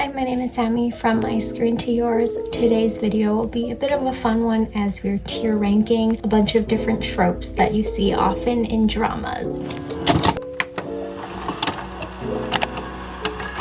Hi, my name is Sammy from My Screen to Yours. Today's video will be a bit of a fun one as we're tier ranking a bunch of different tropes that you see often in dramas.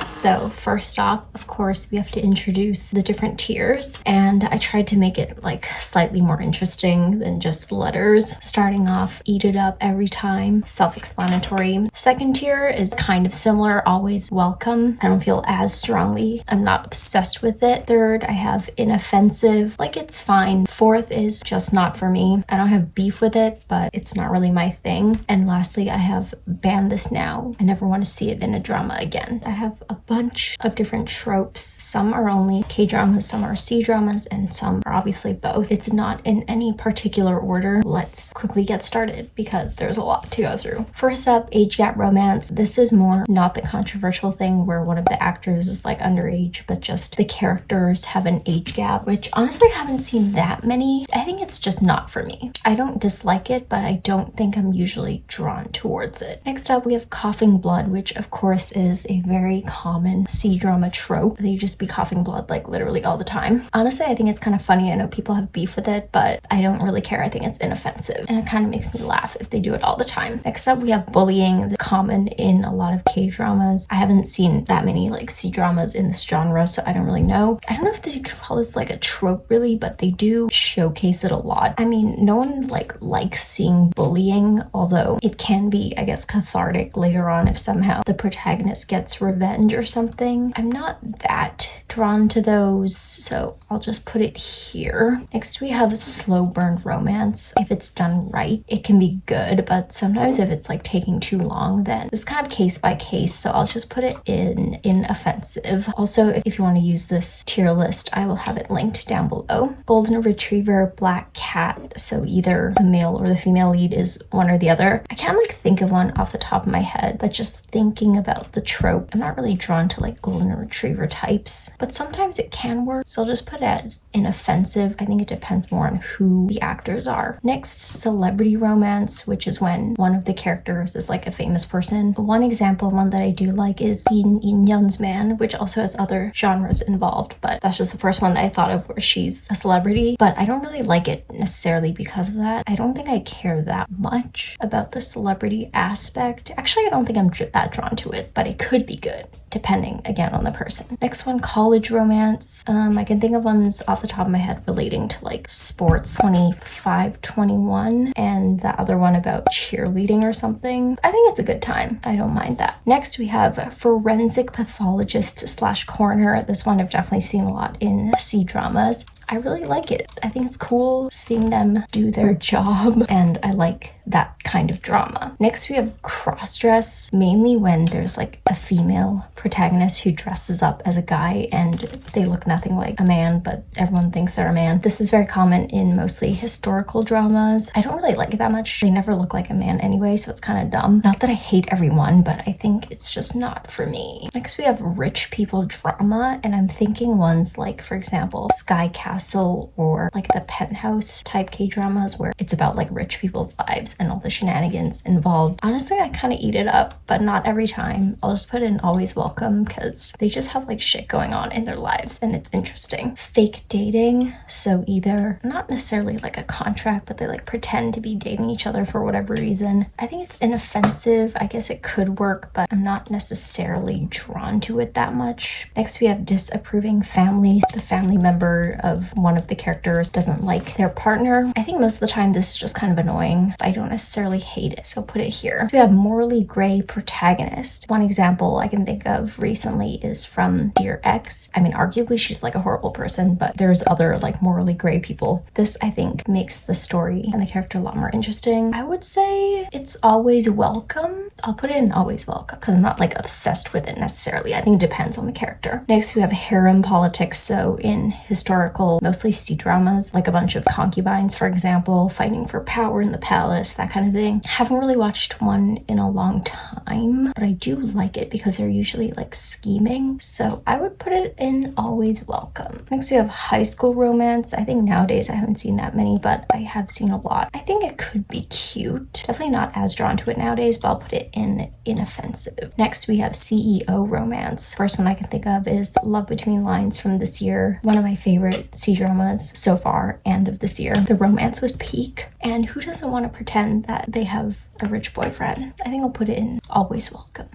So first off, of course, we have to introduce the different tiers, and I tried to make it like slightly more interesting than just letters. Starting off, eat it up every time, self-explanatory. Second tier is kind of similar, always welcome. I don't feel as strongly. I'm not obsessed with it. Third, I have inoffensive, like it's fine. Fourth is just not for me. I don't have beef with it, but it's not really my thing. And lastly, I have ban this now. I never want to see it in a drama again. I have a bunch of different tropes. Some are only K-dramas, some are C-dramas, and some are obviously both. It's not in any particular order. Let's quickly get started because there's a lot to go through. First up, age gap romance. This is more not the controversial thing where one of the actors is like underage, but just the characters have an age gap, which honestly I haven't seen that many. I think it's just not for me. I don't dislike it, but I don't think I'm usually drawn towards it. Next up, we have coughing blood, which of course is a very common C-drama trope. They just be coughing blood like literally all the time. Honestly, I think it's kind of funny. I know people have beef with it, but I don't really care. I think it's inoffensive and it kind of makes me laugh if they do it all the time. Next up, we have bullying, common in a lot of K-dramas. I haven't seen that many like C-dramas in this genre, so I don't really know. I don't know if you could call this like a trope really, but they do showcase it a lot. I mean, no one likes seeing bullying, although it can be, I guess, cathartic later on if somehow the protagonist gets revenge or something. I'm not that drawn to those, so I'll just put it here. Next, we have slow burn romance. If it's done right, it can be good, but sometimes if it's like taking too long, then it's kind of case by case, so I'll just put it in inoffensive. Also, if you want to use this tier list, I will have it linked down below. Golden retriever, black cat, so either the male or the female lead is one or the other. I can't like think of one off the top of my head, but just thinking about the trope, I'm not really drawn to like golden retriever types, but sometimes it can work, so I'll just put it as inoffensive. I think it depends more on who the actors are. Next, celebrity romance, which is when one of the characters is like a famous person. One example, one that I do like, is In Yun's Man, which also has other genres involved, but that's just the first one that I thought of where she's a celebrity, but I don't really like it necessarily because of that. I don't think I care that much about the celebrity aspect. Actually, I don't think I'm that drawn to it, but it could be good depending again on the person. Next one, college romance. I can think of ones off the top of my head relating to like sports, 25-21, and the other one about cheerleading or something. I think it's a good time. I don't mind that. Next, we have forensic pathologist / coroner. This one I've definitely seen a lot in C-dramas. I really like it. I think it's cool seeing them do their job, and I like that kind of drama. Next, we have cross-dress, mainly when there's like a female protagonist who dresses up as a guy and they look nothing like a man, but everyone thinks they're a man. This is very common in mostly historical dramas. I don't really like it that much. They never look like a man anyway, so it's kind of dumb. Not that I hate everyone, but I think it's just not for me. Next, we have rich people drama, and I'm thinking ones like, for example, Sky Castle or like the Penthouse type K-dramas where it's about like rich people's lives and all the shenanigans involved. Honestly, I kind of eat it up, but not every time. I'll just put in always welcome because they just have like shit going on in their lives and it's interesting. Fake dating, so either not necessarily like a contract, but they like pretend to be dating each other for whatever reason. I think it's inoffensive. I guess it could work, but I'm not necessarily drawn to it that much. Next, we have disapproving family. The family member of one of the characters doesn't like their partner. I think most of the time this is just kind of annoying. I don't necessarily hate it, so put it here. We have morally gray protagonist. One example I can think of recently is from Dear Ex. I mean, arguably she's like a horrible person, but there's other like morally gray people. This, I think, makes the story and the character a lot more interesting. I would say it's always welcome. I'll put it in always welcome because I'm not like obsessed with it necessarily. I think it depends on the character. Next, we have harem politics. So in historical, mostly C-dramas, like a bunch of concubines, for example, fighting for power in the palace, romance, that kind of thing. Haven't really watched one in a long time, but I do like it because they're usually like scheming. So I would put it in always welcome. Next we have high school romance. I think nowadays I haven't seen that many, but I have seen a lot. I think it could be cute. Definitely not as drawn to it nowadays, but I'll put it in inoffensive. Next we have CEO romance. First one I can think of is Love Between Lines from this year. One of my favorite C-dramas so far and of this year. The romance was peak, and who doesn't want to pretend that they have a rich boyfriend? I think I'll put it in always welcome.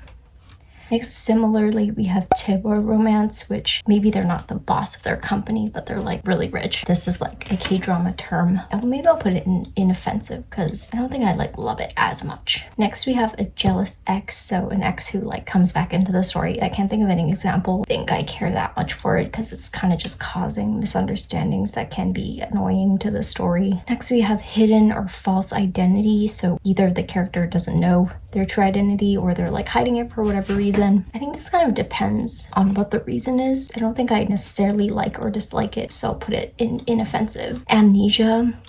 Next, similarly, we have Tibor romance, which maybe they're not the boss of their company, but they're like really rich. This is like a K-drama term. Maybe I'll put it in inoffensive because I don't think I like love it as much. Next, we have a jealous ex, so an ex who like comes back into the story. I can't think of any example. I think I care that much for it because it's kind of just causing misunderstandings that can be annoying to the story. Next, we have hidden or false identity, so either the character doesn't know their true identity or they're like hiding it for whatever reason. I think this kind of depends on what the reason is. I don't think I necessarily like or dislike it, so I'll put it in inoffensive. Amnesia.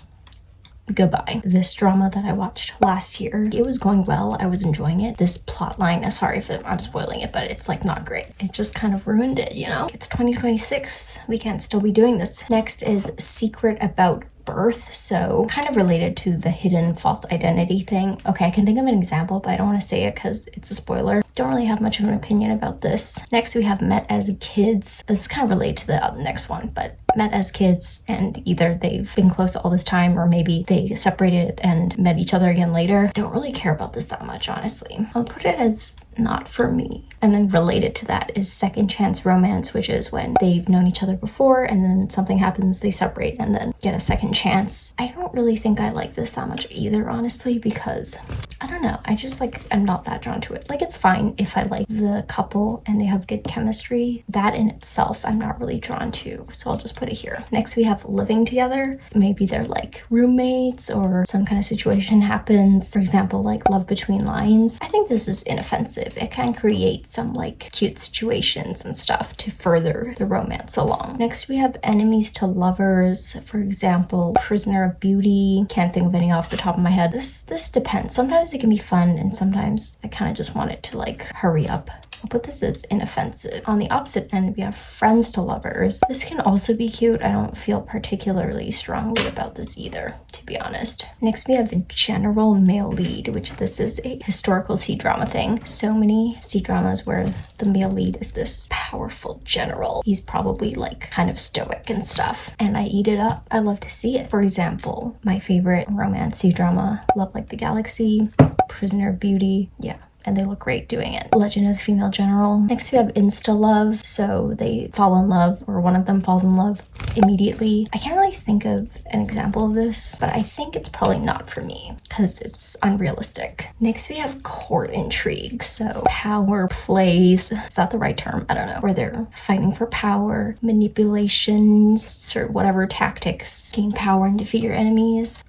Goodbye. This drama that I watched last year, it was going well. I was enjoying it. This plot line, sorry if I'm spoiling it, but it's like not great. It just kind of ruined it, you know? It's 2026. We can't still be doing this. Next is Secret About Birth, so kind of related to the hidden false identity thing. Okay, I can think of an example, but I don't want to say it because it's a spoiler. Don't really have much of an opinion about this. Next, we have Met as Kids. This is kind of related to the next one, but met as kids and either they've been close all this time or maybe they separated and met each other again later. Don't really care about this that much, honestly. I'll put it as not for me. And then related to that is second chance romance, which is when they've known each other before and then something happens, they separate and then get a second chance. I don't really think I like this that much either, honestly, because I don't know. I just like, I'm not that drawn to it. Like, it's fine if I like the couple and they have good chemistry. That in itself, I'm not really drawn to. So I'll just put it here. Next, we have living together. Maybe they're like roommates or some kind of situation happens. For example, like Love Between Lines. I think this is inoffensive. It can create some like cute situations and stuff to further the romance along. Next, we have enemies to lovers. For example, Prisoner of Beauty. Can't think of any off the top of my head. This depends. Sometimes it can be fun and sometimes I kind of just want it to like hurry up. I'll put this as inoffensive. On the opposite end, we have friends to lovers. This can also be cute. I don't feel particularly strongly about this either, to be honest. Next, we have a general male lead, which this is a historical C-drama thing. So many C-dramas where the male lead is this powerful general. He's probably like kind of stoic and stuff, and I eat it up. I love to see it. For example, my favorite romance C-drama, Love Like the Galaxy, Prisoner of Beauty. Yeah. And they look great doing it. Legend of the Female General. Next, we have insta love. So they fall in love, or one of them falls in love immediately. I can't really think of an example of this, but I think it's probably not for me because it's unrealistic. Next, we have court intrigue. So power plays, is that the right term? I don't know. Where they're fighting for power, manipulations, or whatever tactics, gain power and defeat your enemies.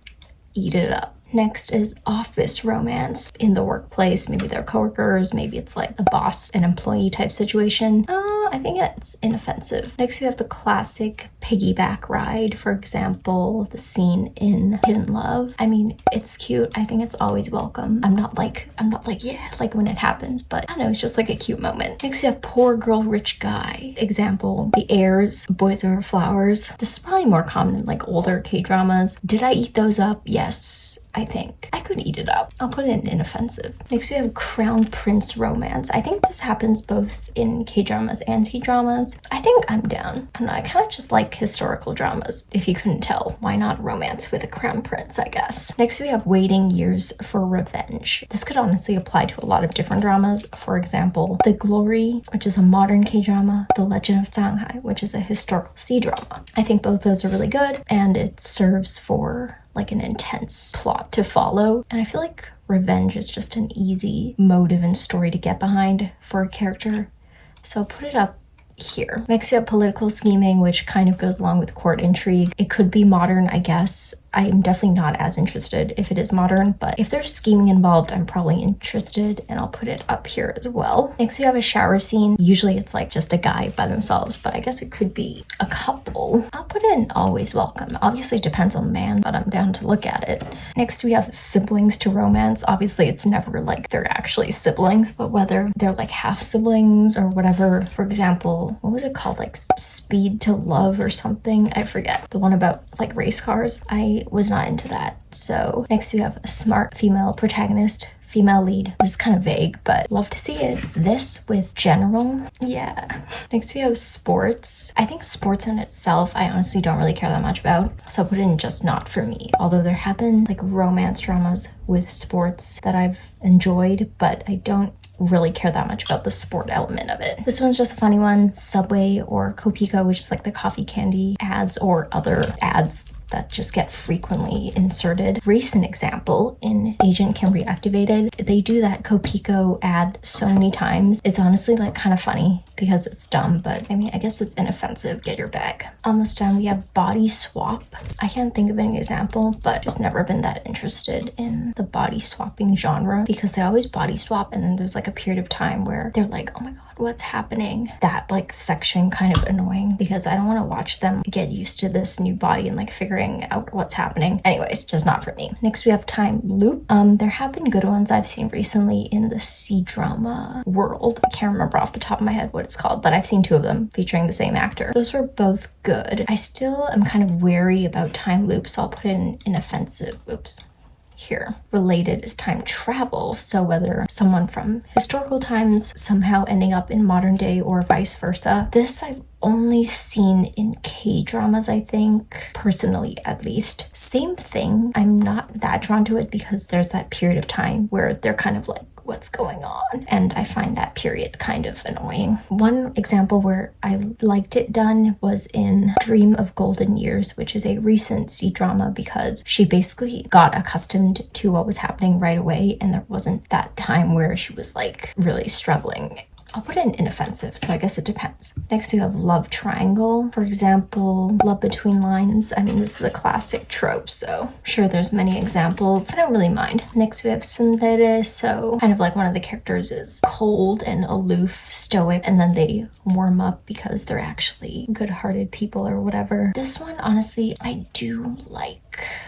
Eat it up. Next is office romance in the workplace. Maybe they're coworkers, maybe it's like a boss and employee type situation. I think it's inoffensive. Next, we have the classic piggyback ride. For example, the scene in Hidden Love. I mean, it's cute. I think it's always welcome. I'm not like, yeah, like when it happens, but I don't know, it's just like a cute moment. Next, we have poor girl, rich guy. Example, The Heirs, Boys Over Flowers. This is probably more common in like older K-dramas. Did I eat those up? Yes. I think I could eat it up. I'll put it in inoffensive. Next, we have Crown Prince romance. I think this happens both in K-dramas and C-dramas. I think I'm down. I don't know, I kind of just like historical dramas. If you couldn't tell, why not romance with a crown prince, I guess. Next, we have Waiting Years for Revenge. This could honestly apply to a lot of different dramas. For example, The Glory, which is a modern K-drama, The Legend of Shanghai, which is a historical C-drama. I think both those are really good, and it serves for like an intense plot to follow. And I feel like revenge is just an easy motive and story to get behind for a character. So I'll put it up here. Next we have political scheming, which kind of goes along with court intrigue. It could be modern, I guess. I am definitely not as interested if it is modern, but if there's scheming involved, I'm probably interested, and I'll put it up here as well. Next we have a shower scene. Usually it's like just a guy by themselves, but I guess it could be a couple. I'll put in always welcome. Obviously it depends on the man, but I'm down to look at it. Next we have siblings to romance. Obviously it's never like they're actually siblings, but whether they're like half siblings or whatever. For example, what was it called? Like Speed to Love or something? I forget. The one about like race cars. I was not into that. So next we have a smart female protagonist, female lead. This is kind of vague, but love to see it. This with general, yeah. Next we have sports. I think sports in itself, I honestly don't really care that much about, so I'll put in just not for me. Although there have been like romance dramas with sports that I've enjoyed, but I don't really care that much about the sport element of it. This one's just a funny one. Subway or Copico, which is like the coffee candy ads or other ads that just get frequently inserted. Recent example in Agent Kim Reactivated, they do that Copico ad so many times. It's honestly like kind of funny because it's dumb, but I mean, I guess it's inoffensive. Get your bag. Almost done. We have body swap. I can't think of an example, but just never been that interested in the body swapping genre because they always body swap and then there's like a period of time where they're like, oh my god, what's happening? That like section kind of annoying because I don't want to watch them get used to this new body and like figuring out what's happening. Anyways, just not for me. Next we have time loop. There have been good ones I've seen recently in the cdrama world. I can't remember off the top of my head what it's called, but I've seen 2 of them featuring the same actor. Those were both good. I still am kind of wary about time loop, so I'll put in inoffensive. Oops. Here. Related is time travel, so whether someone from historical times somehow ending up in modern day or vice versa. This I've only seen in K-dramas, I think, personally at least. Same thing, I'm not that drawn to it because there's that period of time where they're kind of like, what's going on? And I find that period kind of annoying. One example where I liked it done was in Dream of Golden Years, which is a recent C-drama because she basically got accustomed to what was happening right away and there wasn't that time where she was like really struggling. I'll put in inoffensive, so I guess it depends. Next we have love triangle. For example, love between lines. I mean, this is a classic trope, so I'm sure there's many examples. I don't really mind. Next we have tsundere, so kind of like one of the characters is cold and aloof, stoic, and then they warm up because they're actually good-hearted people or whatever. This one, honestly, I do like.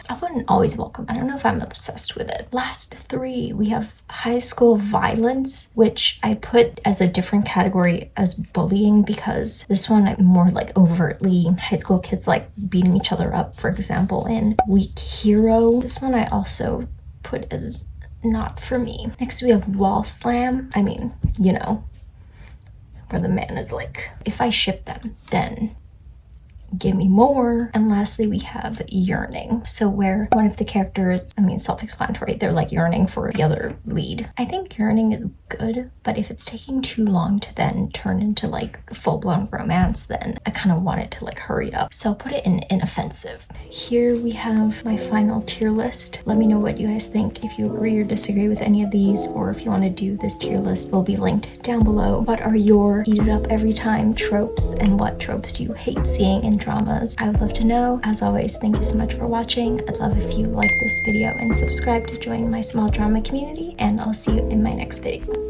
I wouldn't always welcome. I don't know if I'm obsessed with it. Last 3, we have high school violence, which I put as a different category as bullying because this one I'm more like overtly high school kids like beating each other up, for example, in Weak Hero. This one I also put as not for me. Next we have wall slam. I mean, you know, where the man is like, if I ship them, then give me more. And lastly, we have yearning. So where one of the characters, I mean, self-explanatory, they're like yearning for the other lead. I think yearning is good, but if it's taking too long to then turn into like full-blown romance, then I kind of want it to like hurry up. So I'll put it in inoffensive. Here we have my final tier list. Let me know what you guys think. If you agree or disagree with any of these, or if you want to do this tier list, will be linked down below. What are your eat it up every time tropes, and what tropes do you hate seeing in dramas? I would love to know. As always, thank you so much for watching. I'd love if you like this video and subscribe to join my small drama community, and I'll see you in my next video.